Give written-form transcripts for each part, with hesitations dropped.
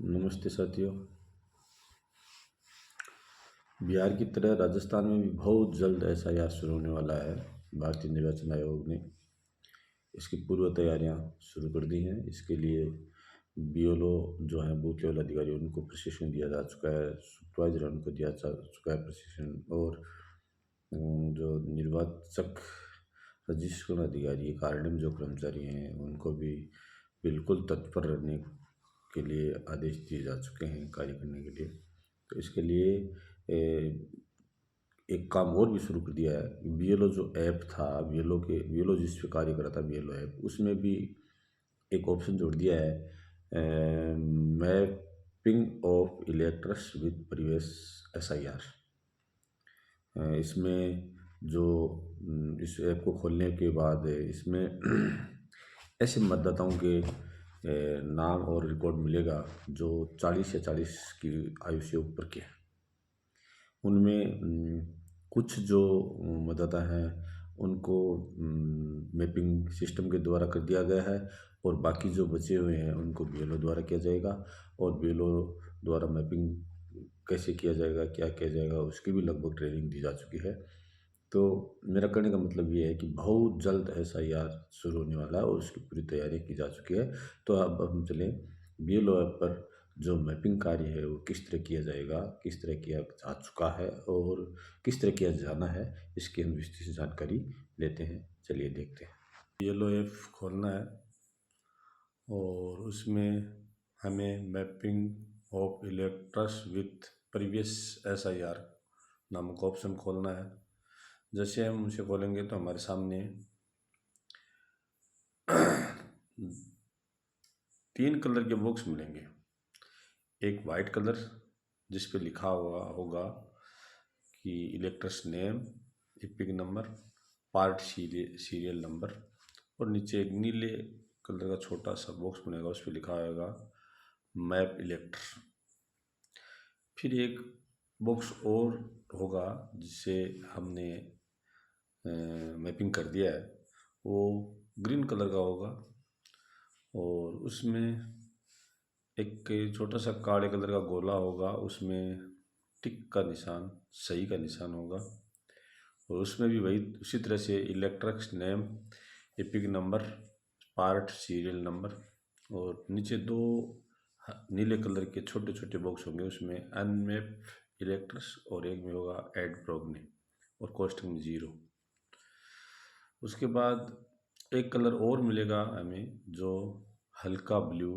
नमस्ते साथियों। बिहार की तरह राजस्थान में भी बहुत जल्द एसआईआर शुरू होने वाला है। भारतीय निर्वाचन आयोग ने इसकी पूर्व तैयारियां शुरू कर दी हैं। इसके लिए बीएलओ जो है बूथ लेवल अधिकारी उनको प्रशिक्षण दिया जा चुका है, सुपरवाइजर उनको दिया जा चुका है प्रशिक्षण, और जो निर्वाचक रजिस्ट्रेशन अधिकारी कार्यालय में जो कर्मचारी हैं उनको भी बिल्कुल तत्पर रहने के लिए आदेश दिए जा चुके हैं कार्य करने के लिए। तो इसके लिए एक काम और भी शुरू कर दिया है। बीएलओ जो ऐप था, बीएलओ जिस पे कार्य कर रहा था बीएलओ ऐप, उसमें भी एक ऑप्शन जोड़ दिया है, mapping of electors with previous SIR. इसमें जो इस ऐप को खोलने के बाद इसमें ऐसे मतदाताओं के नाम और रिकॉर्ड मिलेगा जो 40 या 40 की आयु से ऊपर के हैं। उनमें कुछ जो मतदाता हैं उनको मैपिंग सिस्टम के द्वारा कर दिया गया है, और बाकी जो बचे हुए हैं उनको बीएलओ द्वारा किया जाएगा। और बीएलओ द्वारा मैपिंग कैसे किया जाएगा, क्या किया जाएगा, उसकी भी लगभग ट्रेनिंग दी जा चुकी है। तो मेरा कहने का मतलब ये है कि बहुत जल्द एसआईआर शुरू होने वाला है और उसकी पूरी तैयारी की जा चुकी है। तो अब हम चलें बीएलओ ऐप पर जो मैपिंग कार्य है वो किस तरह किया जाएगा, किस तरह किया जा चुका है और किस तरह किया जाना है, इसकी हम विस्तृत से जानकारी लेते हैं। चलिए देखते हैं। बीएलओ ऐप खोलना है और उसमें हमें mapping of electors with previous SIR नामक ऑप्शन खोलना है। जैसे हम उसे खोलेंगे तो हमारे सामने 3 कलर के बॉक्स मिलेंगे। एक वाइट कलर जिस पे लिखा हुआ होगा कि electors name, EPIC number, part serial number, और नीचे एक नीले कलर का छोटा सा बॉक्स बनेगा, उस पर लिखा होगा मैप इलेक्टर। फिर एक बॉक्स और होगा जिसे हमने मैपिंग कर दिया है, वो ग्रीन कलर का होगा, और उसमें एक छोटा सा काले कलर का गोला होगा, उसमें टिक का निशान, सही का निशान होगा, और उसमें भी वही उसी तरह से electrics name, epic number, part serial number, और नीचे 2 नीले कलर के छोटे छोटे बॉक्स होंगे, उसमें अनमैप इलेक्टर्स और एक में होगा एड प्रोग्ने और कॉस्टिंग 0। उसके बाद एक कलर और मिलेगा हमें जो हल्का ब्लू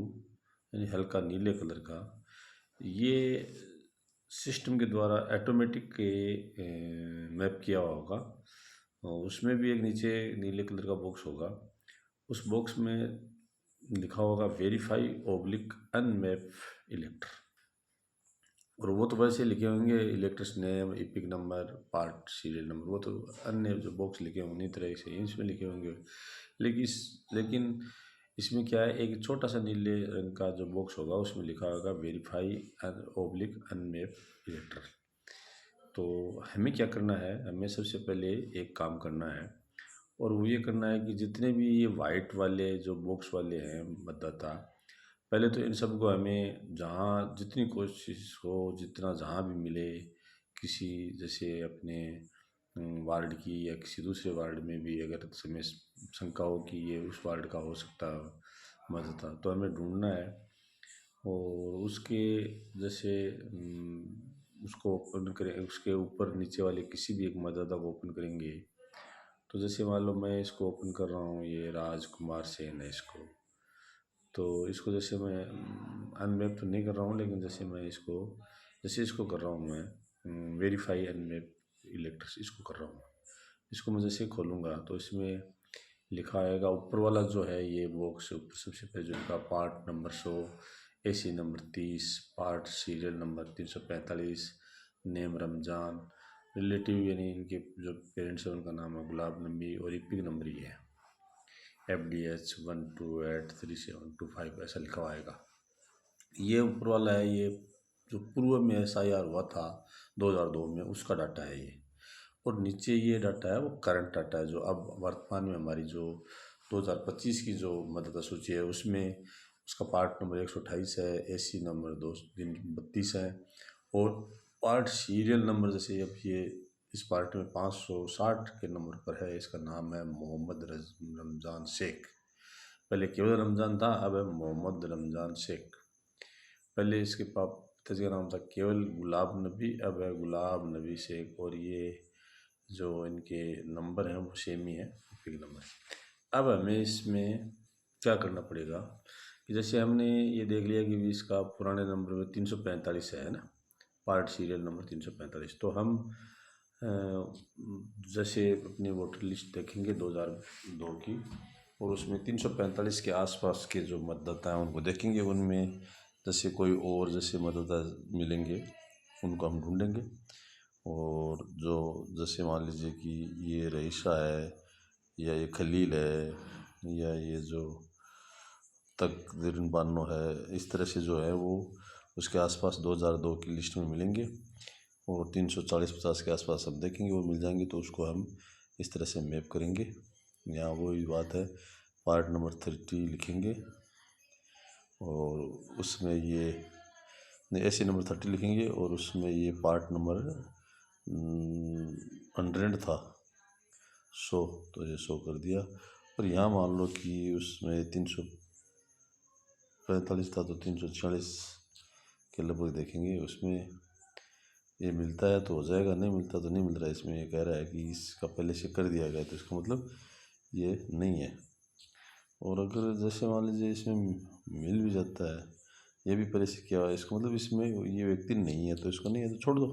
यानी हल्का नीले कलर का। ये सिस्टम के द्वारा ऑटोमेटिक मैप किया हुआ होगा, और उसमें भी एक नीचे नीले कलर का बॉक्स होगा। उस बॉक्स में लिखा होगा वेरीफाई ऑब्लिक अनमैप इलेक्टर, और वो तो वैसे लिखे होंगे electors name, EPIC number, part serial number, वो तो अन्य जो बॉक्स लिखे होंगे उन्हीं तरह से इसमें लिखे होंगे। लेकिन इसमें क्या है, एक छोटा सा नीले रंग का जो बॉक्स होगा उसमें लिखा होगा वेरीफाई ऑब्लिक अनमैप इलेक्टर। तो हमें क्या करना है, हमें सबसे पहले एक काम करना है, और वो ये करना है कि जितने भी ये वाइट वाले जो बॉक्स वाले हैं मतदाता, पहले तो इन सबको हमें जहाँ जितनी कोशिश हो, जितना जहाँ भी मिले, किसी जैसे अपने वार्ड की या किसी दूसरे वार्ड में भी अगर समय शंका हो कि ये उस वार्ड का हो सकता मतदाता, तो हमें ढूंढना है। और उसके जैसे उसको ओपन करें, उसके ऊपर नीचे वाले किसी भी एक मतदाता को ओपन करेंगे, तो जैसे मान लो मैं इसको ओपन कर रहा हूँ, ये राजकुमार सेन है इसको, तो इसको जैसे मैं अनमैप तो नहीं कर रहा हूँ, लेकिन जैसे इसको कर रहा हूँ मैं वेरीफाई अनमैप इलेक्टर्स, इसको कर रहा हूँ। इसको मैं जैसे खोलूँगा तो इसमें लिखा आएगा ऊपर वाला जो है ये बॉक्स, ऊपर सबसे पहले जो लिखा part number 100, AC number 30, part serial number 345, name Ramzan, relative यानी इनके जो पेरेंट्स हैं उनका नाम है गुलाब नबी, और इपिक नंबर ये है FDH 128372 ऐसा लिखा आएगा। ये ऊपर वाला है, ये जो पूर्व में SIR हुआ था 2002 में उसका डाटा है ये, और नीचे ये डाटा है वो करंट डाटा है जो अब वर्तमान में हमारी जो 2025 की जो मतदाता सूची है उसमें उसका पार्ट नंबर 128 है, एसी नंबर 232 है। और पार्ट सीरियल नंबर जैसे अब ये इस पार्ट में 560 के नंबर पर है। इसका नाम है मोहम्मद रमज़ान शेख। पहले केवल रमज़ान था, अब है मोहम्मद रमज़ान शेख। पहले इसके पिताजी का नाम था केवल गुलाब नबी, अब है गुलाब नबी शेख। और ये जो इनके नंबर हैं वो सेम ही है, पिक नंबर। अब हमें इसमें क्या करना पड़ेगा कि जैसे हमने ये देख लिया कि इसका पुराने नंबर में 345 है ना, पार्ट सीरियल नंबर 345। तो हम जैसे अपनी वोटर लिस्ट देखेंगे 2002 की, और उसमें 345 के आसपास के जो मतदाता हैं उनको देखेंगे। उनमें जैसे कोई और जैसे मतदाता मिलेंगे उनको हम ढूंढेंगे। और जो जैसे मान लीजिए कि ये रईसा है, या ये खलील है, या ये जो तकदीरन बानो है, इस तरह से जो है वो उसके आसपास 2002 की लिस्ट में मिलेंगे। और 340-50 के आसपास हम देखेंगे वो मिल जाएंगे, तो उसको हम इस तरह से मैप करेंगे। यहाँ वही बात है, पार्ट नंबर 30 लिखेंगे और उसमें ये ऐसे नंबर 30 लिखेंगे और उसमें ये पार्ट नंबर 100 था 100, तो ये 100 कर दिया। और यहाँ मान लो कि उसमें 345 था तो 346 के लगभग देखेंगे, उसमें ये मिलता है तो हो जाएगा, नहीं मिलता तो नहीं मिल रहा है। इसमें ये कह रहा है कि इसका पहले से कर दिया गया, तो इसका मतलब ये नहीं है। और अगर जैसे मान लीजिए इसमें मिल भी जाता है, ये भी पहले से किया हुआ है, इसका मतलब इसमें ये व्यक्ति नहीं है, तो इसको नहीं है तो छोड़ दो,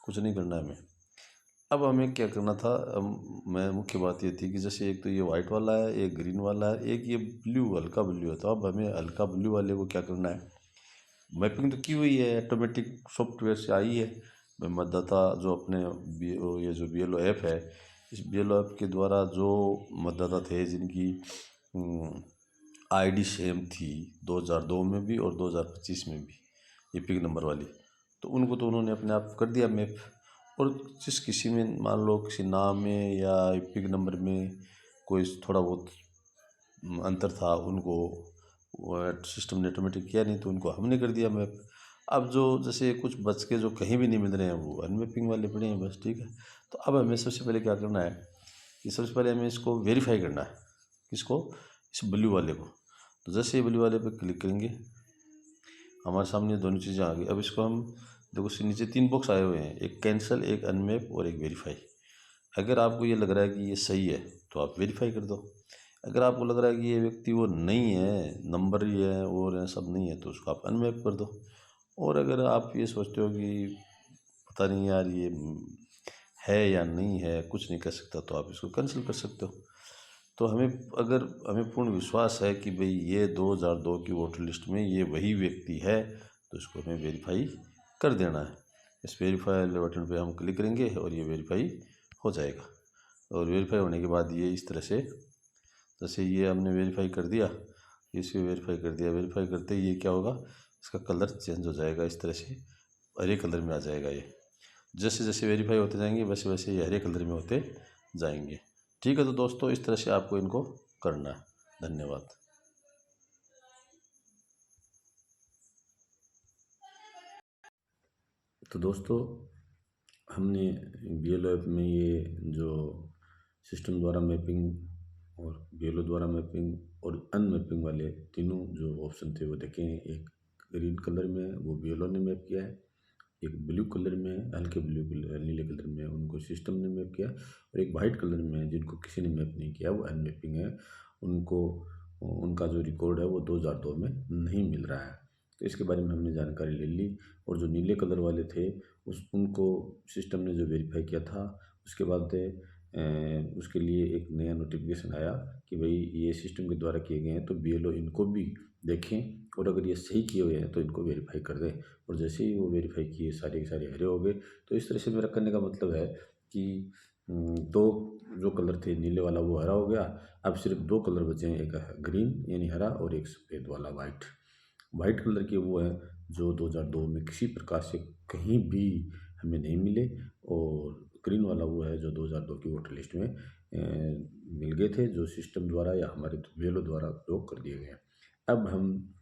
कुछ नहीं करना है हमें। अब हमें क्या करना था, मैं मुख्य बात ये थी कि जैसे एक तो ये वाइट वाला है, एक ग्रीन वाला है, एक ये ब्लू हल्का ब्लू है। तो अब हमें हल्का ब्लू वाले को क्या करना है, मैपिंग तो की हुई है, ऑटोमेटिक सॉफ्टवेयर से आई है। मतदाता जो अपने ये जो BLO ऐप है, इस BLO ऐप के द्वारा जो मतदाता थे जिनकी ID सेम थी 2002 में भी और 2025 में भी, ये पिक नंबर वाली, तो उनको तो उन्होंने अपने आप कर दिया मैप। और जिस किसी में मान लो किसी नाम में या पिक नंबर में कोई थोड़ा बहुत अंतर था, उनको सिस्टम ने ऑटोमेटिक किया, नहीं तो उनको हमने कर दिया मैप। अब जो जैसे कुछ बच के जो कहीं भी नहीं मिल रहे हैं वो अनमैपिंग वाले पड़े हैं बस, ठीक है। तो अब हमें सबसे पहले क्या करना है कि सबसे पहले हमें इसको वेरीफाई करना है। किसको, इस ब्लू वाले को। तो जैसे ये ब्लू वाले पे क्लिक करेंगे हमारे सामने दोनों चीज़ें आ गई। अब इसको हम देखो, इसके नीचे 3 बॉक्स आए हुए हैं, एक कैंसिल, एक अनमैप और एक वेरीफाई। अगर आपको ये लग रहा है कि ये सही है तो आप वेरीफाई कर दो। अगर आपको लग रहा है कि ये व्यक्ति वो नहीं है, नंबर ही है और ये सब नहीं है, तो उसको आप अनमैप कर दो। और अगर आप ये सोचते हो कि पता नहीं यार ये है या नहीं है, कुछ नहीं कर सकता, तो आप इसको कैंसिल कर सकते हो। तो अगर हमें पूर्ण विश्वास है कि भाई ये 2002 की वोटर लिस्ट में ये वही व्यक्ति है, तो इसको हमें वेरीफाई कर देना है। इस वेरीफाई वाले बटन पे हम क्लिक करेंगे और ये वेरीफाई हो जाएगा। और वेरीफाई होने के बाद ये इस तरह से, जैसे ये हमने वेरीफाई कर दिया, इसे वेरीफाई कर दिया, वेरीफाई करते ही ये क्या होगा, इसका कलर चेंज हो जाएगा, इस तरह से हरे कलर में आ जाएगा। ये जैसे जैसे वेरीफाई होते जाएंगे वैसे वैसे ये हरे कलर में होते जाएंगे। ठीक है, तो दोस्तों इस तरह से आपको इनको करना है। धन्यवाद। तो दोस्तों हमने BLO ऐप में ये जो सिस्टम द्वारा मैपिंग और BLO द्वारा मैपिंग और अनमैपिंग वाले तीनों जो ऑप्शन थे वो देखे हैं। एक ग्रीन कलर में वो BLO ने मैप किया है, एक ब्लू कलर में, हल्के ब्लू कलर नीले कलर में उनको सिस्टम ने मैप किया, और एक वाइट कलर में जिनको किसी ने मैप नहीं किया वो अनमैपिंग है, उनको उनका जो रिकॉर्ड है वो 2002 में नहीं मिल रहा है। तो इसके बारे में हमने जानकारी ले ली। और जो नीले कलर वाले थे उनको सिस्टम ने जो वेरीफाई किया था, उसके बाद उसके लिए एक नया नोटिफिकेशन आया कि भाई ये सिस्टम के द्वारा किए गए हैं, तो BLO इनको भी देखें और अगर ये सही किए हुए हैं तो इनको वेरीफाई कर दें। और जैसे ही वो वेरीफाई किए सारे के सारे हरे हो गए। तो इस तरह से मेरा करने का मतलब है कि दो जो कलर थे, नीले वाला वो हरा हो गया, अब सिर्फ 2 कलर बचे हैं, एक ग्रीन यानी हरा और एक सफ़ेद वाला वाइट। वाइट कलर के वो हैं जो 2002 में किसी प्रकार से कहीं भी हमें नहीं मिले, और ग्रीन वाला वो है जो 2002 की वोटर लिस्ट में मिल गए थे, जो सिस्टम द्वारा या हमारे BLO द्वारा उपयोग कर दिए गए हैं। अब हम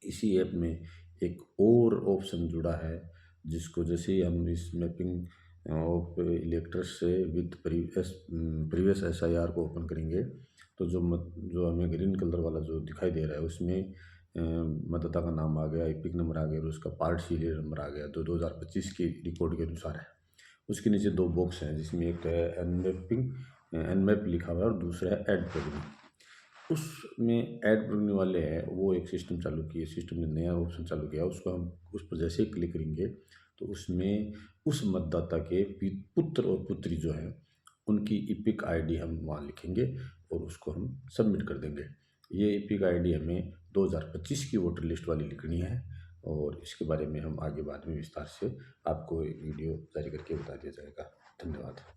इसी ऐप में एक और ऑप्शन जुड़ा है, जिसको जैसे ही हम इस मैपिंग ऑफ इलेक्टर्स से विद प्रीवियस एसआईआर को ओपन करेंगे, तो जो हमें ग्रीन कलर वाला जो दिखाई दे रहा है उसमें मतदाता का नाम आ गया, एपिक नंबर आ गया और उसका पार्ट सीरियल नंबर आ गया, तो 2025 की रिकॉर्ड के अनुसार है। उसके नीचे दो बॉक्स हैं, जिसमें एक है एनमैप लिखा हुआ है और दूसरा है ऐड प्रोग्राम। उसमें ऐड प्रोग्राम वाले हैं, वो एक सिस्टम चालू किए, सिस्टम ने नया ऑप्शन चालू किया, उसको हम उस पर जैसे ही क्लिक करेंगे तो उसमें उस मतदाता के पुत्र और पुत्री जो है उनकी ईपिक आईडी हम वहाँ लिखेंगे और उसको हम सबमिट कर देंगे। ये ईपिक आईडी हमें 2025 की वोटर लिस्ट वाली लिखनी है और इसके बारे में हम आगे बाद में विस्तार से आपको एक वीडियो जारी करके बता दिया जाएगा। धन्यवाद।